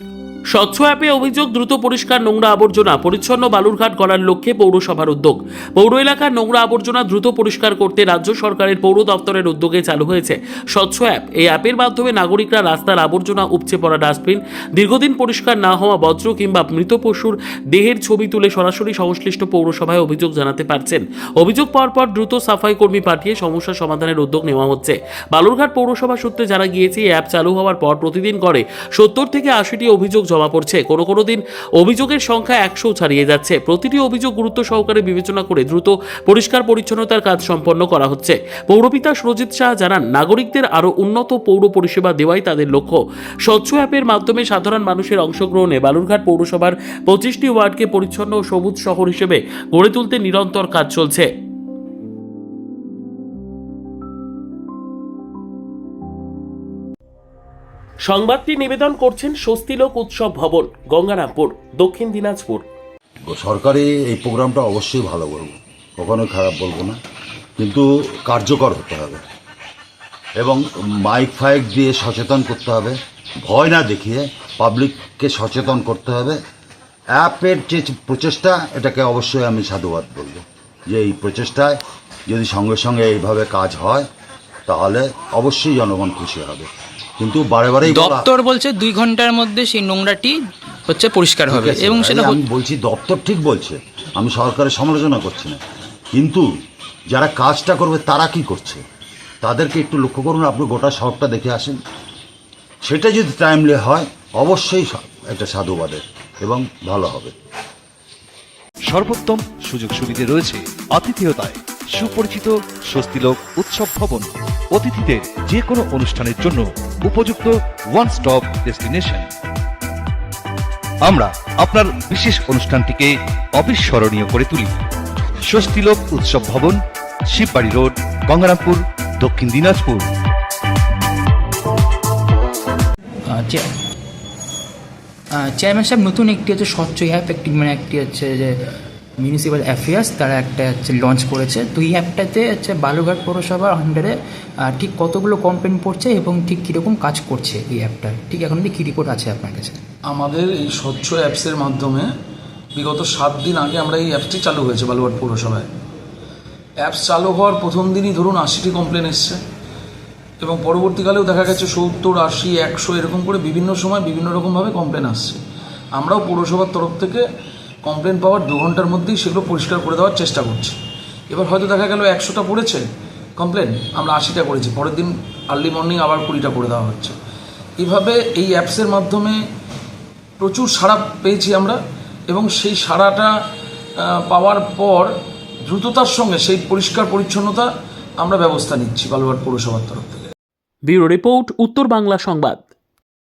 স্বচ্ছ অ্যাপে অভিযোগ, দ্রুত পরিষ্কার নোংরা আবর্জনা, পরিচ্ছন্ন বালুরঘাট করার লক্ষ্যে পৌরসভার উদ্যোগ। পৌর এলাকার নোংরা আবর্জনা দ্রুত পরিষ্কার করতে রাজ্য সরকারের পৌর দপ্তরের উদ্যোগে চালু হয়েছে স্বচ্ছ অ্যাপ। এই অ্যাপের মাধ্যমে নাগরিকরা রাস্তার আবর্জনা, উপচে পড়া ডাস্টবিন, দীর্ঘদিন পরিষ্কার না হওয়া বজ্র কিংবা মৃত পশুর দেহের ছবি তুলে সরাসরি সংশ্লিষ্ট পৌরসভায় অভিযোগ জানাতে পারছেন। অভিযোগ পাওয়ার পর দ্রুত সাফাই কর্মী পাঠিয়ে সমস্যা সমাধানের উদ্যোগ নেওয়া হচ্ছে। বালুরঘাট পৌরসভা সূত্রে জানা গিয়েছে, এই অ্যাপ চালু হওয়ার পর প্রতিদিন করে 70 থেকে 80টি অভিযোগ জমা পড়ছে। কোনো দিন অভিযোগের সংখ্যা 100 ছাড়িয়ে যাচ্ছে। প্রতিটি অভিযোগ গুরুত্ব সহকারে বিবেচনা করে দ্রুত পরিষ্কার পরিচ্ছন্নতার কাজ সম্পন্ন করা হচ্ছে। পৌরপিতা সুরজিৎ শাহ জানান, নাগরিকদের আরও উন্নত পৌর পরিষেবা দেওয়াই তাদের লক্ষ্য। স্বচ্ছ অ্যাপের মাধ্যমে সাধারণ মানুষের অংশগ্রহণে বালুরঘাট পৌরসভার 25টি ওয়ার্ডকে পরিচ্ছন্ন ও সবুজ শহর হিসেবে গড়ে তুলতে নিরন্তর কাজ চলছে। সংবাদটি নিবেদন করছেন স্বস্তিলোক উৎসব ভবন, গঙ্গারামপুর, দক্ষিণ দিনাজপুর। সরকারি এই প্রোগ্রামটা অবশ্যই ভালো বলবো, কখনো খারাপ বলবো না, কিন্তু কার্যকর হতে হবে এবং মাইক ফাইক দিয়ে সচেতন করতে হবে, ভয় না দেখিয়ে পাবলিককে সচেতন করতে হবে। অ্যাপের যে প্রচেষ্টা, এটাকে অবশ্যই আমি সাধুবাদ বলবো যে এই প্রচেষ্টায় যদি সঙ্গে সঙ্গে এইভাবে কাজ হয় তাহলে অবশ্যই জনগণ খুশি হবে। কিন্তু বারেবারেই দপ্তর বলছে 2 ঘন্টার মধ্যে সেই নোংরাটি হচ্ছে পরিষ্কার হবে এবং সেটা আমি বলছি দপ্তর ঠিক বলছে, আমি সরকারের সমালোচনা করছি না, কিন্তু যারা কাজটা করবে তারা কি করছে তাদেরকে একটু লক্ষ্য করুন। আপনি গোটা শহরটা দেখে আসেন, সেটা যদি টাইমলি হয় অবশ্যই একটা সাধুবাদের এবং ভালো হবে। সর্বোত্তম সুযোগ সুবিধে রয়েছে আতিথেয়তায়। সুপরিচিত স্বস্তিলোক উৎসব ভবন, অতিথিদের যে কোনো অনুষ্ঠানের জন্য উপযুক্ত ওয়ান স্টপ ডেস্টিনেশন। আমরা আপনার বিশেষ অনুষ্ঠানটিকে অবিস্মরণীয় করে তুলি। স্বস্তিলোক উৎসব ভবন, শিববাড়ি রোড, গঙ্গারামপুর, দক্ষিণ দিনাজপুর। চেয়ারম্যান সাহেব, নতুন একটি হচ্ছে স্বচ্ছ অ্যাপ, একটি হচ্ছে যে মিউনিসিপ্যাল অ্যাফেয়ার্স, তারা একটা হচ্ছে লঞ্চ করেছে। তো এই অ্যাপটাতে হচ্ছে বালুরঘাট পৌরসভার আন্ডারে ঠিক কতগুলো কমপ্লেন পড়ছে এবং ঠিক কীরকম কাজ করছে এই অ্যাপটা, ঠিক এখন কী রিপোর্ট আছে আপনার কাছে? আমাদের এই স্বচ্ছ অ্যাপসের মাধ্যমে বিগত 7 দিন আগে আমরা এই অ্যাপসটি চালু হয়েছে বালুরঘাট পৌরসভায়। অ্যাপস চালু হওয়ার প্রথম দিনই ধরুন 80টি কমপ্লেন এসছে এবং পরবর্তীকালেও দেখা গেছে 70, 80, 100 এরকম করে বিভিন্ন সময় বিভিন্ন রকমভাবে কমপ্লেন আসছে। আমরাও পৌরসভার তরফ থেকে কমপ্লেন পাওয়ার 2 ঘন্টার মধ্যেই সেগুলো পরিষ্কার করে দেওয়ার চেষ্টা করছি। এবার হয়তো দেখা গেল 100টা পড়েছে কমপ্লেন, আমরা 80টা করেছি, পরের দিন আর্লি মর্নিং আবার 20টা করে দেওয়া হচ্ছে। এইভাবে এই অ্যাপসের মাধ্যমে প্রচুর সাড়া পেয়েছি আমরা এবং সেই সাড়াটা পাওয়ার পর দ্রুততার সঙ্গে সেই পরিষ্কার পরিচ্ছন্নতা আমরা ব্যবস্থা নিচ্ছি বালুরঘাট পৌরসভার তরফ থেকে। ব্যুরো রিপোর্ট, উত্তর বাংলা সংবাদ।